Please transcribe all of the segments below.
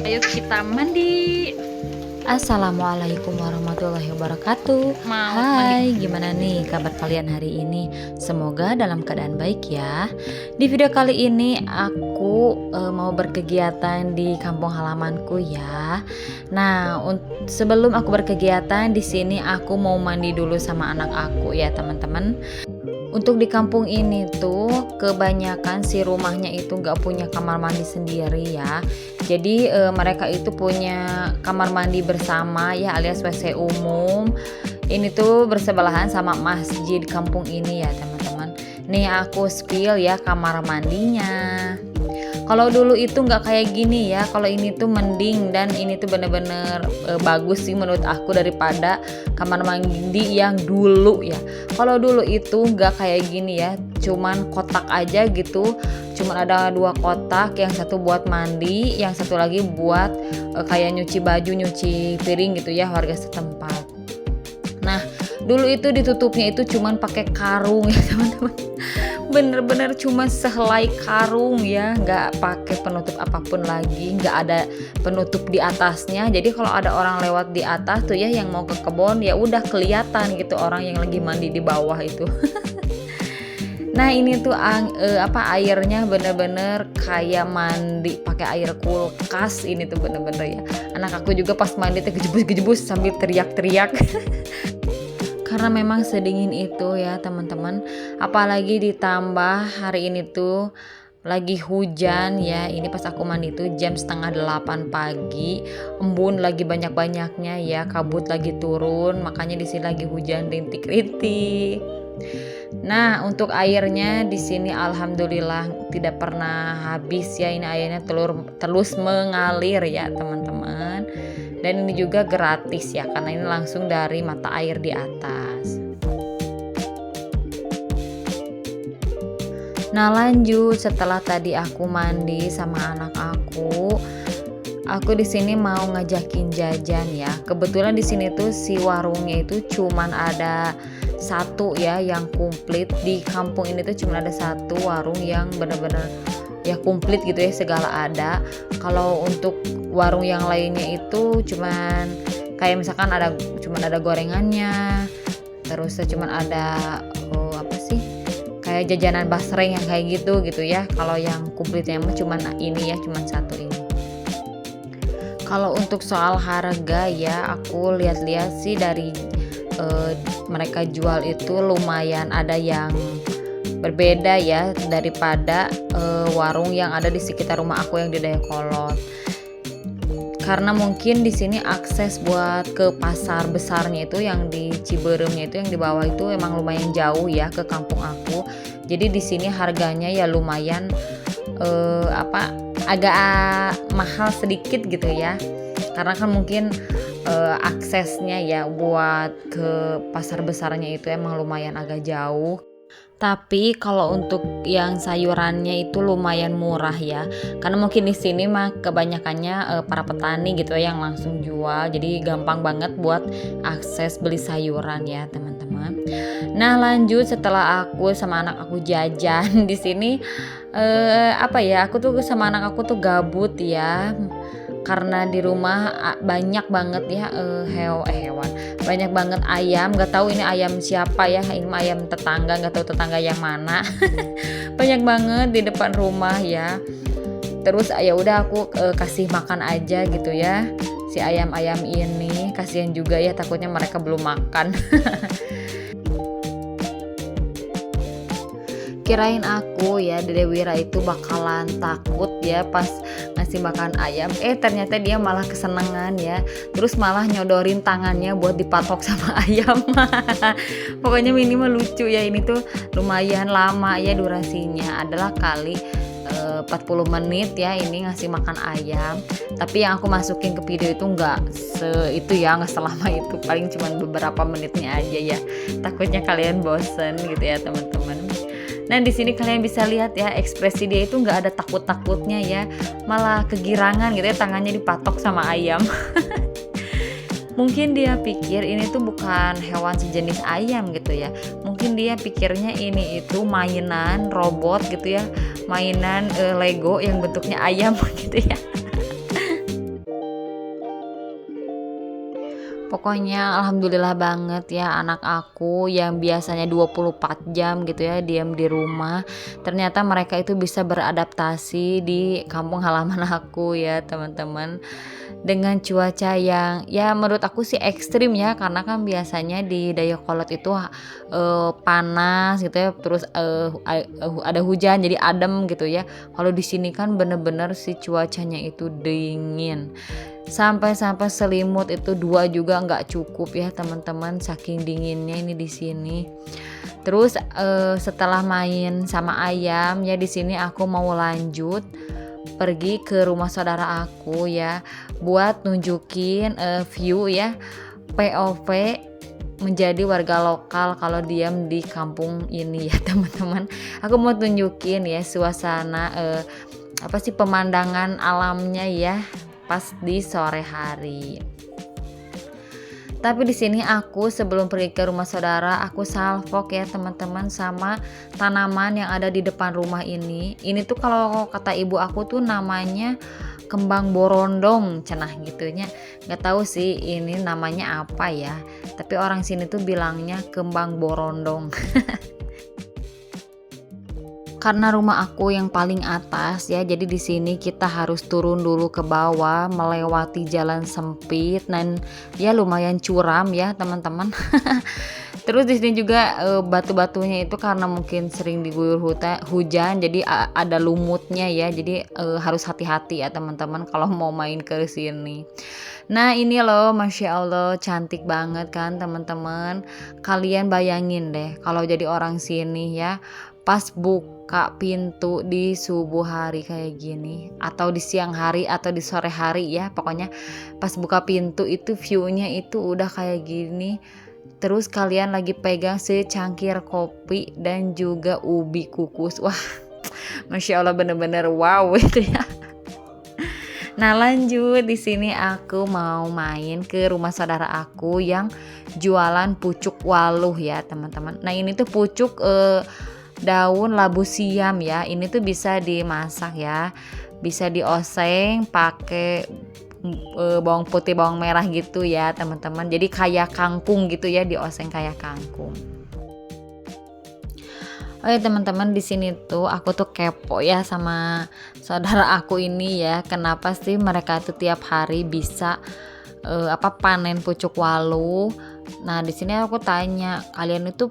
Ayo kita mandi. Assalamualaikum warahmatullahi wabarakatuh. Mau Hai, mandi. gimana nih kabar kalian hari ini? Semoga dalam keadaan baik ya. Di video kali ini aku mau berkegiatan di kampung halamanku ya. Nah, sebelum aku berkegiatan di sini aku mau mandi dulu sama anak aku ya, teman-teman. Untuk di kampung ini tuh kebanyakan si rumahnya itu nggak punya kamar mandi sendiri ya. Jadi mereka itu punya kamar mandi bersama ya, alias WC umum. Ini tuh bersebelahan sama masjid kampung ini ya, teman-teman. Nih aku spill ya kamar mandinya. Kalau dulu itu nggak kayak gini ya. Kalau ini tuh mending, dan ini tuh bener-bener bagus sih menurut aku daripada kamar mandi yang dulu ya. Kalau dulu itu nggak kayak gini ya, cuman kotak aja gitu. Cuman ada 2 kotak, yang satu buat mandi, yang satu lagi buat kayak nyuci baju, nyuci piring gitu ya, warga setempat. Nah, dulu itu ditutupnya itu cuman pakai karung ya, teman-teman. Bener-bener cuma sehelai karung ya, nggak pakai penutup apapun lagi, nggak ada penutup di atasnya. Jadi kalau ada orang lewat di atas tuh ya, yang mau ke kebun ya udah kelihatan gitu orang yang lagi mandi di bawah itu. Nah ini tuh airnya bener-bener kayak mandi pakai air kulkas. Ini tuh bener-bener ya, anak aku juga pas mandi tuh gejebus-gejebus sambil teriak-teriak. Karena memang sedingin itu ya, teman-teman. Apalagi ditambah hari ini tuh lagi hujan ya. Ini pas aku mandi tuh jam setengah 8 pagi, embun lagi banyak-banyaknya ya, kabut lagi turun, makanya di sini lagi hujan rintik-rintik. Nah, untuk airnya di sini alhamdulillah tidak pernah habis ya. Ini airnya terus mengalir ya, teman-teman. Dan ini juga gratis ya, karena ini langsung dari mata air di atas. Nah, lanjut setelah tadi aku mandi sama anak aku di sini mau ngajakin jajan ya. Kebetulan di sini tuh si warungnya itu cuman ada satu ya yang komplit. Di kampung ini tuh cuma ada satu warung yang benar-benar ya komplit gitu ya, segala ada. Kalau untuk warung yang lainnya itu cuman kayak misalkan cuman ada gorengannya, terus cuman ada apa sih, kayak jajanan basreng yang kayak gitu ya. Kalau yang komplitnya mah cuman ini ya, cuman satu ini. Kalau untuk soal harga ya, aku lihat-lihat sih dari mereka jual itu lumayan ada yang berbeda ya daripada warung yang ada di sekitar rumah aku yang di Dayakolot. Karena mungkin di sini akses buat ke pasar besarnya itu yang di Ciberemnya itu, yang di bawah itu emang lumayan jauh ya ke kampung aku. Jadi di sini harganya ya lumayan agak mahal sedikit gitu ya. Karena kan mungkin aksesnya ya buat ke pasar besarnya itu emang lumayan agak jauh. Tapi kalau untuk yang sayurannya itu lumayan murah ya. Karena mungkin di sini mah kebanyakannya para petani gitu ya yang langsung jual. Jadi gampang banget buat akses beli sayuran ya, teman-teman. Nah, lanjut setelah aku sama anak aku jajan di sini aku tuh sama anak aku tuh gabut ya. Karena di rumah banyak banget ya hewan, banyak banget ayam. Gak tahu ini ayam siapa ya, ini ayam tetangga, gak tahu tetangga yang mana. Banyak banget di depan rumah ya. Terus ya udah aku kasih makan aja gitu ya si ayam-ayam ini. Kasihan juga ya, takutnya mereka belum makan. Kirain aku ya Dede Wira itu bakalan takut ya pas ngasih makan ayam, ternyata dia malah kesenangan ya, terus malah nyodorin tangannya buat dipatok sama ayam. Pokoknya minimal lucu ya. Ini tuh lumayan lama ya durasinya, adalah kali 40 menit ya ini ngasih makan ayam. Tapi yang aku masukin ke video itu nggak selama itu, paling cuma beberapa menitnya aja ya, takutnya kalian bosen gitu ya, teman-teman. Nah di sini kalian bisa lihat ya, ekspresi dia itu nggak ada takut-takutnya ya, malah kegirangan gitu ya, tangannya dipatok sama ayam. Mungkin dia pikir ini tuh bukan hewan sejenis ayam gitu ya. Mungkin dia pikirnya ini itu mainan robot gitu ya, mainan Lego yang bentuknya ayam gitu ya. Pokoknya alhamdulillah banget ya anak aku yang biasanya 24 jam gitu ya diam di rumah. Ternyata mereka itu bisa beradaptasi di kampung halaman aku ya teman-teman. Dengan cuaca yang ya menurut aku sih ekstrim ya, karena kan biasanya di Dayakolot itu panas gitu ya, terus ada hujan jadi adem gitu ya. Kalau di sini kan bener-bener si cuacanya itu dingin. Sampai selimut itu 2 juga nggak cukup ya teman-teman, saking dinginnya ini di sini. Terus setelah main sama ayam ya di sini aku mau lanjut pergi ke rumah saudara aku ya buat nunjukin view ya POV menjadi warga lokal kalau diam di kampung ini ya teman-teman. Aku mau tunjukin ya suasana pemandangan alamnya ya pas di sore hari. Tapi di sini aku sebelum pergi ke rumah saudara aku salvok ya teman-teman sama tanaman yang ada di depan rumah ini. Ini tuh kalau kata ibu aku tuh namanya kembang borondong cenah gitunya. Nggak tahu sih ini namanya apa ya. Tapi orang sini tuh bilangnya kembang borondong. Karena rumah aku yang paling atas ya, jadi di sini kita harus turun dulu ke bawah melewati jalan sempit dan ya lumayan curam ya teman-teman. Terus di sini juga batu-batunya itu karena mungkin sering diguyur hujan jadi ada lumutnya ya, jadi harus hati-hati ya teman-teman kalau mau main ke sini. Nah ini loh, masya Allah cantik banget kan teman-teman. Kalian bayangin deh kalau jadi orang sini ya, pas buka pintu di subuh hari kayak gini atau di siang hari atau di sore hari ya, pokoknya pas buka pintu itu view-nya itu udah kayak gini. Terus kalian lagi pegang secangkir kopi dan juga ubi kukus. Wah, masya Allah bener-bener wow itu ya. Nah lanjut di sini aku mau main ke rumah saudara aku yang jualan pucuk waluh ya teman-teman. Nah ini tuh pucuk daun labu siam ya. Ini tuh bisa dimasak ya, bisa dioseng pakai bawang putih bawang merah gitu ya teman-teman. Jadi kayak kangkung gitu ya, dioseng kayak kangkung. Oh ya teman-teman, di sini tuh aku tuh kepo ya sama saudara aku ini ya. Kenapa sih mereka tuh tiap hari bisa panen pucuk walu? Nah di sini aku tanya, kalian itu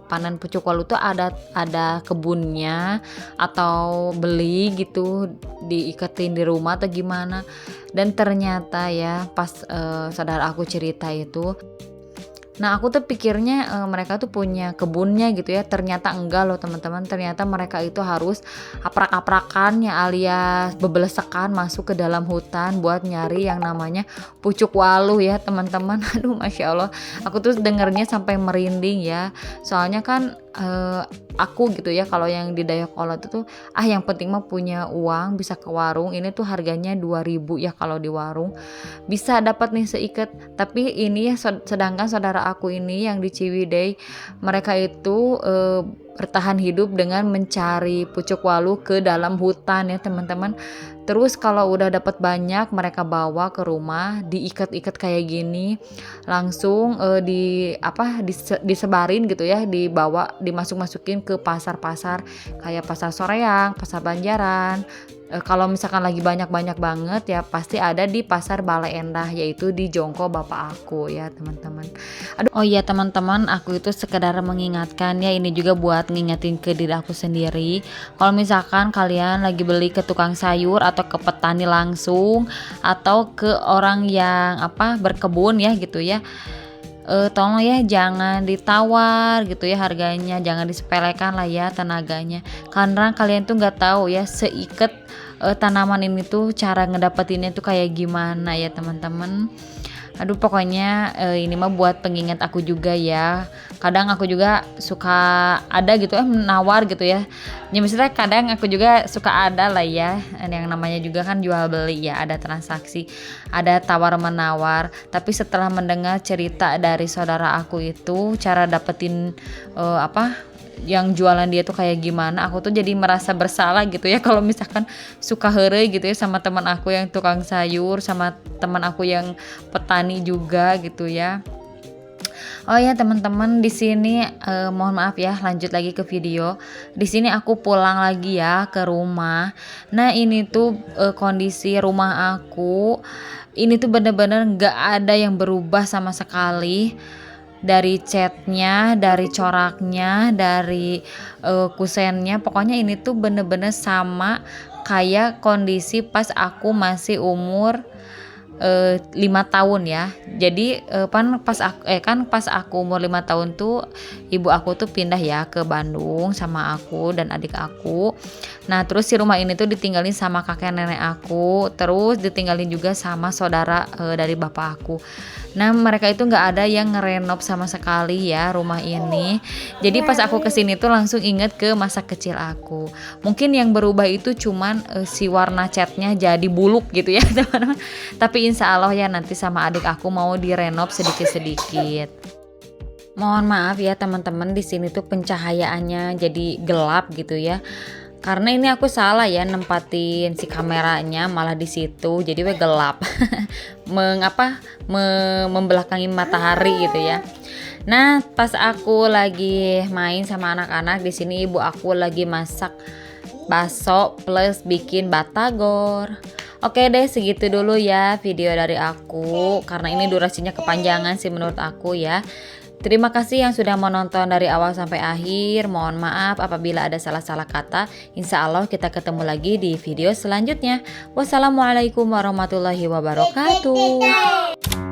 panen pucuk walu tuh ada kebunnya atau beli gitu diiketin di rumah atau gimana? Dan ternyata ya pas saudara aku cerita itu, nah aku tuh pikirnya mereka tuh punya kebunnya gitu ya, ternyata enggak loh teman-teman. Ternyata mereka itu harus aprak-aprakannya alias bebelesekan masuk ke dalam hutan buat nyari yang namanya pucuk waluh ya teman-teman. Aduh masya Allah, aku tuh dengernya sampai merinding ya. Soalnya kan aku gitu ya, kalau yang di Dayakolot itu yang penting mah punya uang bisa ke warung. Ini tuh harganya 2.000 ya kalau di warung bisa dapat nih seikat. Tapi ini ya sedangkan saudara aku ini yang di Ciwidey, mereka itu bertahan hidup dengan mencari pucuk waluh ke dalam hutan ya teman-teman. Terus kalau udah dapat banyak mereka bawa ke rumah, diikat-ikat kayak gini, langsung disebarin gitu ya, dibawa dimasuk-masukin ke pasar-pasar kayak pasar Soreang, pasar Banjaran. Kalau misalkan lagi banyak-banyak banget ya pasti ada di pasar Bale Endah, yaitu di Jongko bapak aku ya teman-teman. Oh iya teman-teman, aku itu sekedar mengingatkan ya, ini juga buat ngingetin ke diri aku sendiri. Kalau misalkan kalian lagi beli ke tukang sayur atau ke petani langsung atau ke orang yang berkebun ya gitu ya, tolong ya jangan ditawar gitu ya harganya, jangan disepelekan lah ya tenaganya, karena kalian tuh nggak tahu ya seikat tanaman ini tuh cara ngedapetinnya tuh kayak gimana ya teman-teman. Aduh pokoknya ini mah buat pengingat aku juga ya. Kadang aku juga suka ada gitu menawar gitu ya. Ya misalnya kadang aku juga suka ada lah ya, yang namanya juga kan jual beli ya, ada transaksi, ada tawar menawar. Tapi setelah mendengar cerita dari saudara aku itu cara dapetin yang jualan dia tuh kayak gimana. Aku tuh jadi merasa bersalah gitu ya kalau misalkan suka heureuy gitu ya sama teman aku yang tukang sayur, sama teman aku yang petani juga gitu ya. Oh ya teman-teman, di sini mohon maaf ya, lanjut lagi ke video. Di sini aku pulang lagi ya ke rumah. Nah ini tuh kondisi rumah aku. Ini tuh bener-bener nggak ada yang berubah sama sekali. Dari catnya, dari coraknya, dari kusennya. Pokoknya ini tuh bener-bener sama kayak kondisi pas aku masih umur 5 tahun ya. Jadi pas aku umur 5 tahun tuh ibu aku tuh pindah ya ke Bandung sama aku dan adik aku. Nah terus si rumah ini tuh ditinggalin sama kakek nenek aku, terus ditinggalin juga sama saudara dari bapak aku. Nah mereka itu nggak ada yang ngerenov sama sekali ya rumah ini. Jadi pas aku kesini tuh langsung inget ke masa kecil aku. Mungkin yang berubah itu cuman si warna catnya jadi buluk gitu ya teman-teman. Tapi insya Allah ya nanti sama adik aku mau direnov sedikit-sedikit. Mohon maaf ya teman-teman, di sini tuh pencahayaannya jadi gelap gitu ya. Karena ini aku salah ya nempatin si kameranya malah di situ, jadi gelap. Membelakangi matahari gitu ya. Nah, pas aku lagi main sama anak-anak di sini, ibu aku lagi masak bakso plus bikin batagor. Oke deh, segitu dulu ya video dari aku, karena ini durasinya kepanjangan sih menurut aku ya. Terima kasih yang sudah menonton dari awal sampai akhir. Mohon maaf apabila ada salah-salah kata. Insya Allah kita ketemu lagi di video selanjutnya. Wassalamualaikum warahmatullahi wabarakatuh.